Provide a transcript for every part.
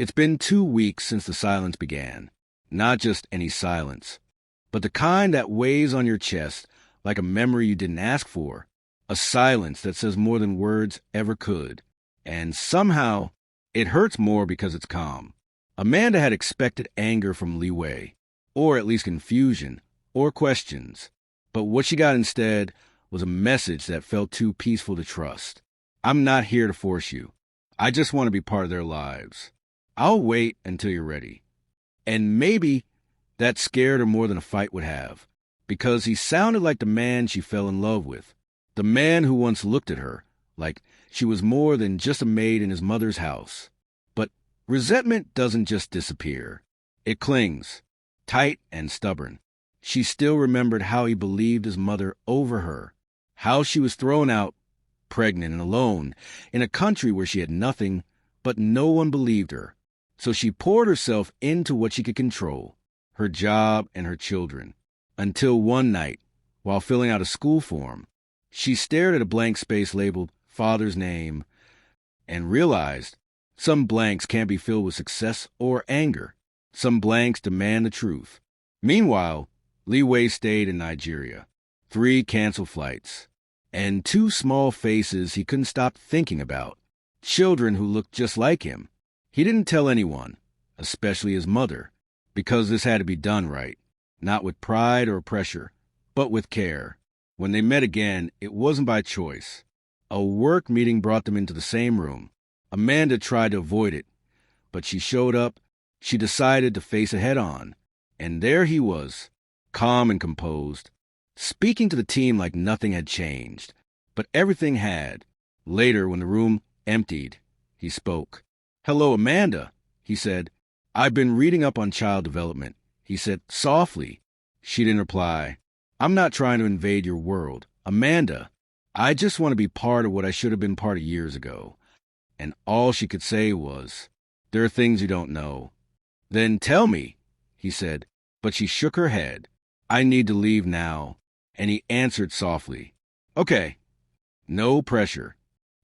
It's been 2 weeks since the silence began. Not just any silence, but the kind that weighs on your chest like a memory you didn't ask for. A silence that says more than words ever could. And somehow, it hurts more because it's calm. Amanda had expected anger from Lee Wei, or at least confusion, or questions. But what she got instead was a message that felt too peaceful to trust. I'm not here to force you. I just want to be part of their lives. I'll wait until you're ready. And maybe that scared her more than a fight would have, because he sounded like the man she fell in love with. The man who once looked at her like she was more than just a maid in his mother's house. But resentment doesn't just disappear. It clings, tight and stubborn. She still remembered how he believed his mother over her, how she was thrown out, pregnant and alone, in a country where she had nothing, but no one believed her. So she poured herself into what she could control, her job and her children, until one night, while filling out a school form, she stared at a blank space labeled Father's Name and realized some blanks can't be filled with success or anger. Some blanks demand the truth. Meanwhile, Lee Wei stayed in Nigeria. 3 canceled flights. And 2 small faces he couldn't stop thinking about. Children who looked just like him. He didn't tell anyone, especially his mother, because this had to be done right. Not with pride or pressure, but with care. When they met again, it wasn't by choice. A work meeting brought them into the same room. Amanda tried to avoid it, but she showed up. She decided to face it head on. And there he was, calm and composed, speaking to the team like nothing had changed. But everything had. Later, when the room emptied, he spoke. "Hello, Amanda," he said. "I've been reading up on child development," he said softly. She didn't reply. "I'm not trying to invade your world, Amanda. I just want to be part of what I should have been part of years ago." And all she could say was, "There are things you don't know." "Then tell me," he said, but she shook her head. "I need to leave now." And he answered softly, "Okay." No pressure.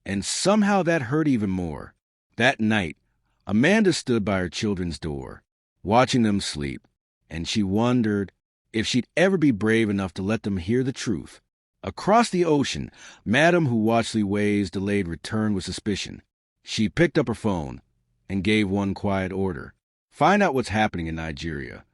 And somehow that hurt even more. That night, Amanda stood by her children's door, watching them sleep, and she wondered if she'd ever be brave enough to let them hear the truth. Across the ocean, Madame, who watched Lee Wei's delayed return with suspicion, she picked up her phone and gave one quiet order. Find out what's happening in Nigeria,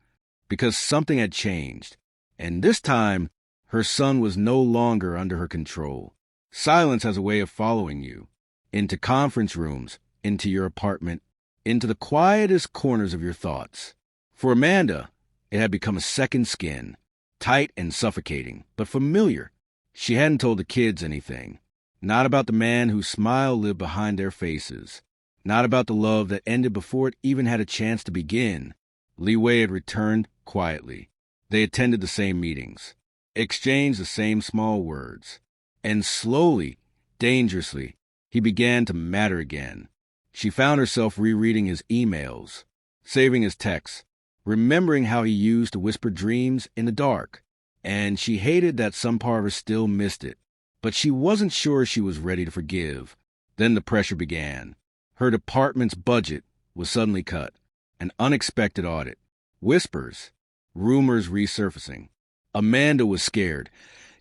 because something had changed, and this time, her son was no longer under her control. Silence has a way of following you, into conference rooms, into your apartment, into the quietest corners of your thoughts. For Amanda, it had become a second skin, tight and suffocating, but familiar. She hadn't told the kids anything. Not about the man whose smile lived behind their faces. Not about the love that ended before it even had a chance to begin. Lee Wei had returned quietly. They attended the same meetings, exchanged the same small words. And slowly, dangerously, he began to matter again. She found herself rereading his emails, saving his texts, remembering how he used to whisper dreams in the dark. And she hated that some part of her still missed it. But she wasn't sure she was ready to forgive. Then the pressure began. Her department's budget was suddenly cut. An unexpected audit. Whispers. Rumors resurfacing. Amanda was scared.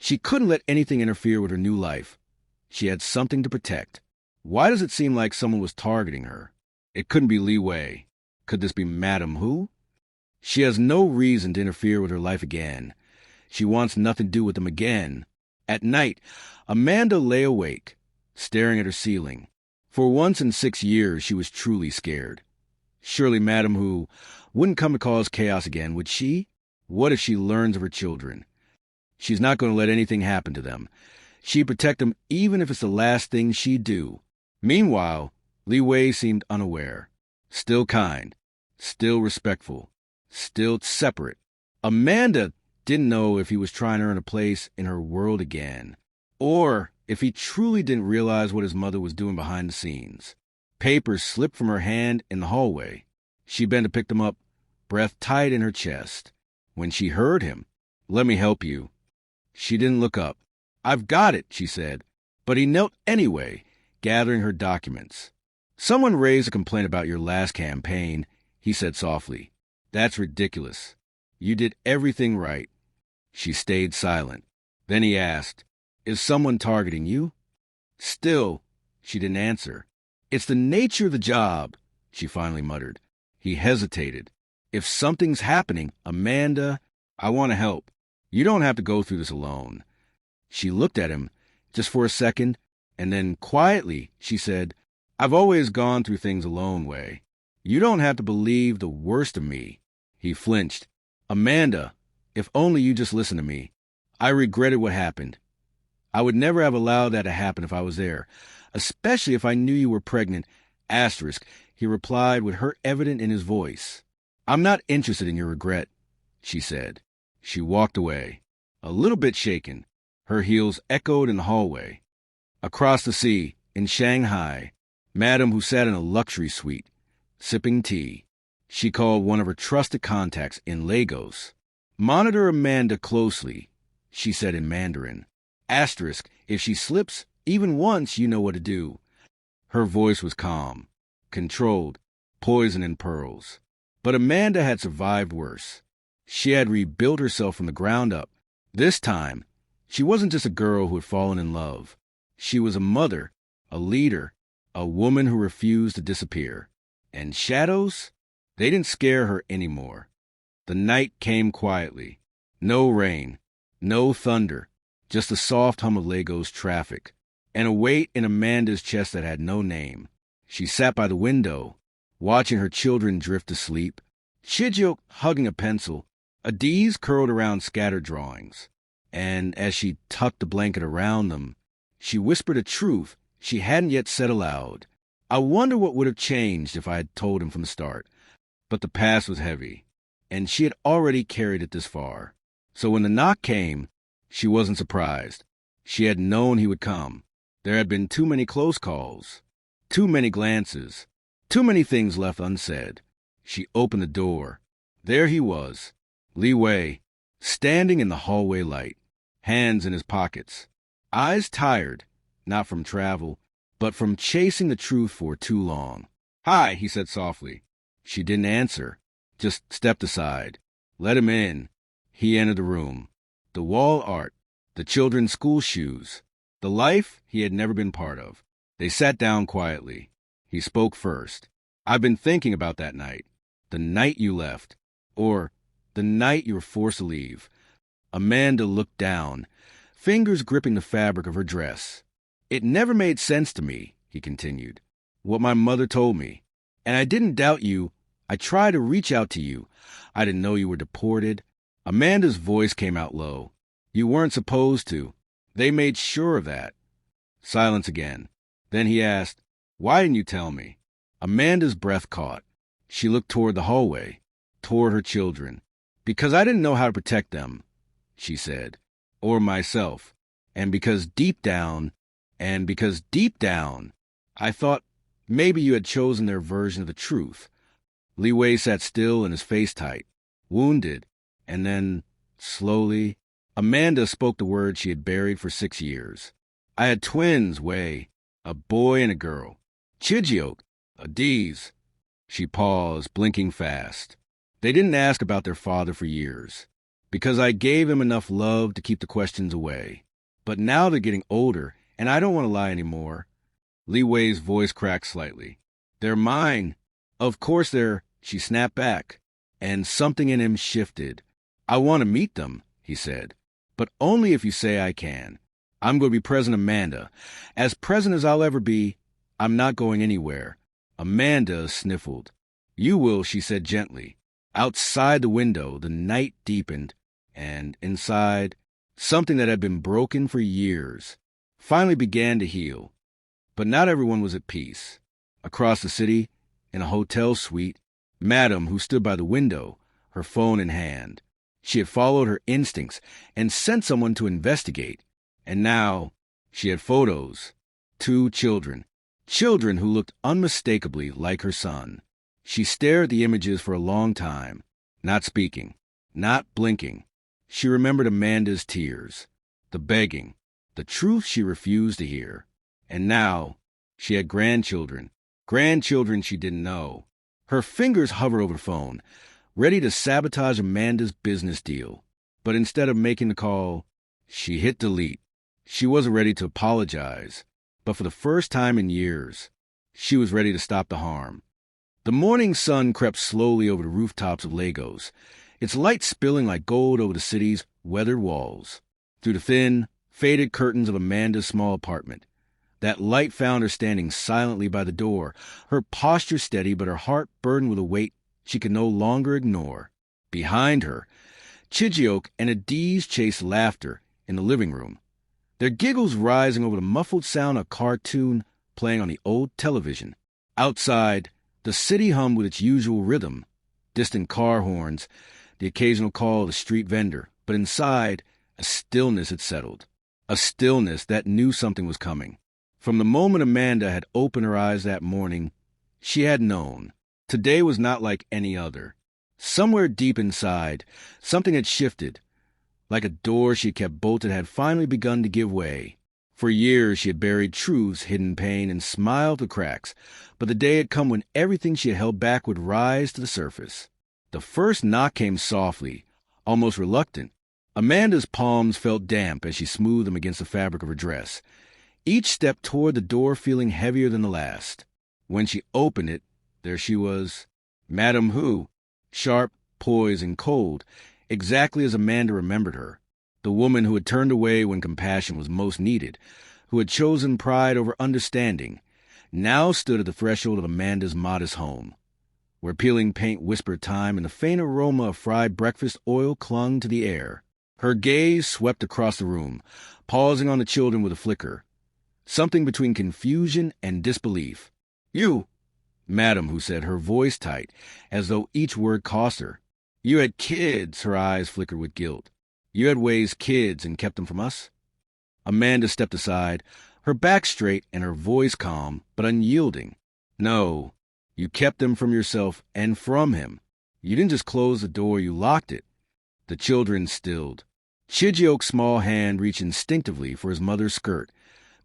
She couldn't let anything interfere with her new life. She had something to protect. Why does it seem like someone was targeting her? It couldn't be Lee Wei. Could this be Madame who? She has no reason to interfere with her life again. She wants nothing to do with them again. At night, Amanda lay awake, staring at her ceiling. For once in 6 years, she was truly scared. Surely Madame who wouldn't come to cause chaos again, would she? What if she learns of her children? She's not going to let anything happen to them. She'd protect them even if it's the last thing she'd do. Meanwhile, Lee Wei seemed unaware. Still kind. Still respectful. Still separate. Amanda didn't know if he was trying to earn a place in her world again, or if he truly didn't realize what his mother was doing behind the scenes. Papers slipped from her hand in the hallway. She bent to pick them up, breath tight in her chest. When she heard him, "Let me help you." She didn't look up. "I've got it," she said. But he knelt anyway, gathering her documents. Someone raised a complaint about your last campaign, he said softly. That's ridiculous. You did everything right. She stayed silent. Then he asked, Is someone targeting you? Still, she didn't answer. It's the nature of the job, she finally muttered. He hesitated. If something's happening, Amanda, I want to help. You don't have to go through this alone. She looked at him just for a second, and then quietly she said, I've always gone through things alone, Way. You don't have to believe the worst of me. He flinched. Amanda, if only you just listen to me. I regretted what happened. I would never have allowed that to happen if I was there, especially if I knew you were pregnant. Asterisk, he replied with hurt evident in his voice. I'm not interested in your regret, she said. She walked away, a little bit shaken. Her heels echoed in the hallway. Across the sea, in Shanghai, Madam, who sat in a luxury suite, sipping tea, she called one of her trusted contacts in Lagos. Monitor Amanda closely, she said in Mandarin. Asterisk, if she slips even once, you know what to do. Her voice was calm, controlled, poison and pearls. But Amanda had survived worse. She had rebuilt herself from the ground up. This time, she wasn't just a girl who had fallen in love. She was a mother, a leader, a woman who refused to disappear. And shadows? They didn't scare her anymore. The night came quietly. No rain, no thunder, just the soft hum of Lagos traffic, and a weight in Amanda's chest that had no name. She sat by the window, watching her children drift to sleep, Chijioke hugging a pencil, Adiz curled around scattered drawings. And as she tucked the blanket around them, she whispered a truth she hadn't yet said aloud. I wonder what would have changed if I had told him from the start. But the past was heavy, and she had already carried it this far. So when the knock came, she wasn't surprised. She had known he would come. There had been too many close calls, too many glances, too many things left unsaid. She opened the door. There he was, Li Wei, standing in the hallway light, hands in his pockets, eyes tired, not from travel, but from chasing the truth for too long. Hi, he said softly. She didn't answer, just stepped aside. Let him in. He entered the room. The wall art, the children's school shoes, the life he had never been part of. They sat down quietly. He spoke first. I've been thinking about that night. The night you left. Or the night you were forced to leave. Amanda looked down, fingers gripping the fabric of her dress. It never made sense to me, he continued, what my mother told me. And I didn't doubt you. I tried to reach out to you. I didn't know you were deported. Amanda's voice came out low. You weren't supposed to. They made sure of that. Silence again. Then he asked, Why didn't you tell me? Amanda's breath caught. She looked toward the hallway, toward her children. Because I didn't know how to protect them, she said, or myself. And because deep down, I thought maybe you had chosen their version of the truth. Li Wei sat still and his face tight, wounded, and then, slowly, Amanda spoke the words she had buried for 6 years. I had twins, Wei, a boy and a girl. Chijioke, Adiz. She paused, blinking fast. They didn't ask about their father for years, because I gave them enough love to keep the questions away. But now they're getting older, and I don't want to lie anymore. Li Wei's voice cracked slightly. They're mine. Of course they're, she snapped back, and something in him shifted. I want to meet them, he said, but only if you say I can. I'm going to be present, Amanda. As present as I'll ever be. I'm not going anywhere. Amanda sniffled. You will, she said gently. Outside the window, the night deepened, and inside, something that had been broken for years finally began to heal. But not everyone was at peace. Across the city, in a hotel suite, Madam, who stood by the window, her phone in hand. She had followed her instincts and sent someone to investigate. And now, she had photos. 2 children. Children who looked unmistakably like her son. She stared at the images for a long time, not speaking, not blinking. She remembered Amanda's tears, the begging, the truth she refused to hear. And now, she had grandchildren, grandchildren she didn't know. Her fingers hovered over the phone, ready to sabotage Amanda's business deal. But instead of making the call, she hit delete. She wasn't ready to apologize, but for the first time in years, she was ready to stop the harm. The morning sun crept slowly over the rooftops of Lagos, its light spilling like gold over the city's weathered walls. Through the thin, faded curtains of Amanda's small apartment, that light found her standing silently by the door, her posture steady but her heart burdened with a weight she could no longer ignore. Behind her, Chijioke and Adiz chased laughter in the living room, their giggles rising over the muffled sound of a cartoon playing on the old television. Outside, the city hummed with its usual rhythm, distant car horns, the occasional call of a street vendor. But inside, a stillness had settled, a stillness that knew something was coming. From the moment Amanda had opened her eyes that morning, she had known. Today was not like any other. Somewhere deep inside, something had shifted. Like a door she kept bolted had finally begun to give way. For years she had buried truths, hidden pain, and smiled through cracks, but the day had come when everything she had held back would rise to the surface. The first knock came softly, almost reluctant. Amanda's palms felt damp as she smoothed them against the fabric of her dress, each step toward the door feeling heavier than the last. When she opened it, there she was. Madame Who, sharp, poised, and cold, exactly as Amanda remembered her. The woman who had turned away when compassion was most needed, who had chosen pride over understanding, now stood at the threshold of Amanda's modest home, where peeling paint whispered time and the faint aroma of fried breakfast oil clung to the air. Her gaze swept across the room, pausing on the children with a flicker, something between confusion and disbelief. "You!" Madam Who said, her voice tight, as though each word cost her. "You had kids," her eyes flickered with guilt. "You had raised kids and kept them from us?" Amanda stepped aside, her back straight and her voice calm but unyielding. "No, you kept them from yourself and from him. You didn't just close the door, you locked it." The children stilled. Chijioke's small hand reached instinctively for his mother's skirt,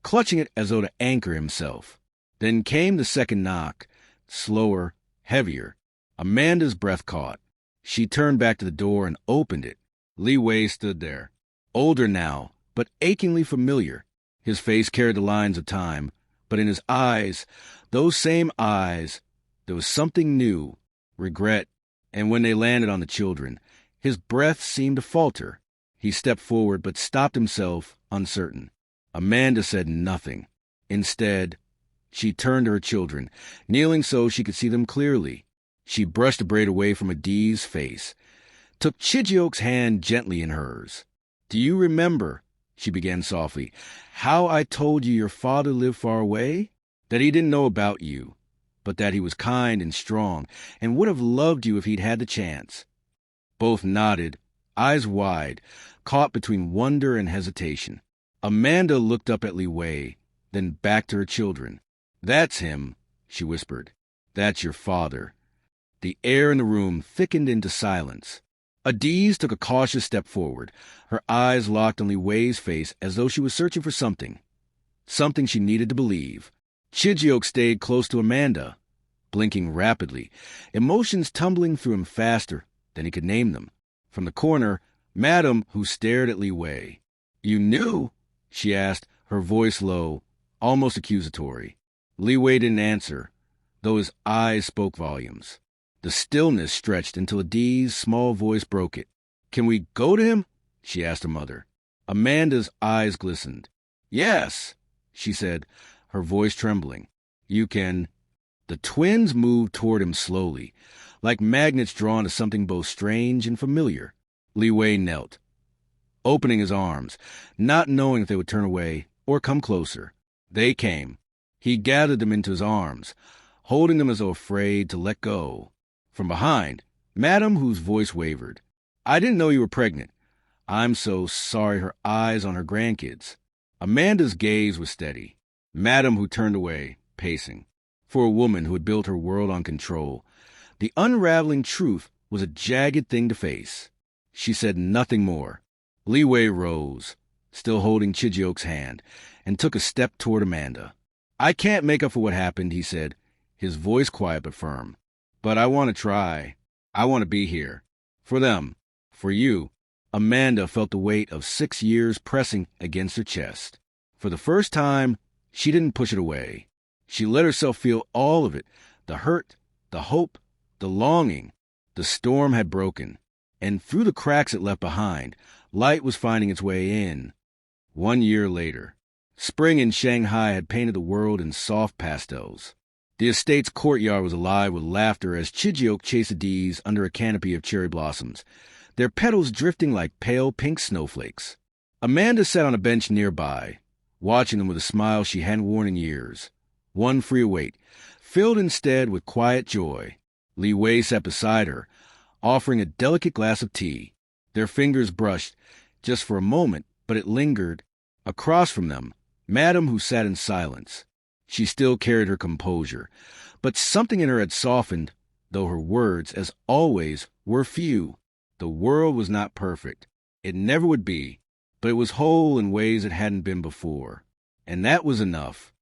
clutching it as though to anchor himself. Then came the second knock, slower, heavier. Amanda's breath caught. She turned back to the door and opened it. Li Wei stood there, older now, but achingly familiar. His face carried the lines of time, but in his eyes, those same eyes, there was something new, regret, and when they landed on the children, his breath seemed to falter. He stepped forward but stopped himself, uncertain. Amanda said nothing. Instead, she turned to her children, kneeling so she could see them clearly. She brushed the braid away from Adiz's face, took Chijioke's hand gently in hers. "Do you remember," she began softly, "how I told you your father lived far away? That he didn't know about you, but that he was kind and strong, and would have loved you if he'd had the chance." Both nodded, eyes wide, caught between wonder and hesitation. Amanda looked up at Li Wei, then back to her children. "That's him," she whispered. "That's your father." The air in the room thickened into silence. Adiz took a cautious step forward, her eyes locked on Li Wei's face as though she was searching for something she needed to believe. Chijioke stayed close to Amanda, blinking rapidly, emotions tumbling through him faster than he could name them. From the corner, Madam Who stared at Li Wei. "You knew?" she asked, her voice low, almost accusatory. Li Wei didn't answer, though his eyes spoke volumes. The stillness stretched until Adiz's small voice broke it. "Can we go to him?" she asked her mother. Amanda's eyes glistened. "Yes," she said, her voice trembling. "You can." The twins moved toward him slowly, like magnets drawn to something both strange and familiar. Li Wei knelt, opening his arms, not knowing if they would turn away or come closer. They came. He gathered them into his arms, holding them as though afraid to let go. From behind, Madam Whose voice wavered. "I didn't know you were pregnant. I'm so sorry." Her eyes on her grandkids. Amanda's gaze was steady. Madam Who turned away, pacing. For a woman who had built her world on control, the unraveling truth was a jagged thing to face. She said nothing more. Li Wei rose, still holding Chijioke's hand, and took a step toward Amanda. "I can't make up for what happened," he said. his voice quiet but firm. "But I want to try. I want to be here. For them. For you." Amanda felt the weight of 6 years pressing against her chest. For the first time, she didn't push it away. She let herself feel all of it, the hurt, the hope, the longing. The storm had broken, and through the cracks it left behind, light was finding its way in. 1 year later, spring in Shanghai had painted the world in soft pastels. The estate's courtyard was alive with laughter as Chijioke chased the D's under a canopy of cherry blossoms, their petals drifting like pale pink snowflakes. Amanda sat on a bench nearby, watching them with a smile she hadn't worn in years. One free awake, filled instead with quiet joy. Li Wei sat beside her, offering a delicate glass of tea. Their fingers brushed, just for a moment, but it lingered. Across from them, Madame, who sat in silence. She still carried her composure, but something in her had softened, though her words, as always, were few. The world was not perfect. It never would be, but it was whole in ways it hadn't been before. And that was enough.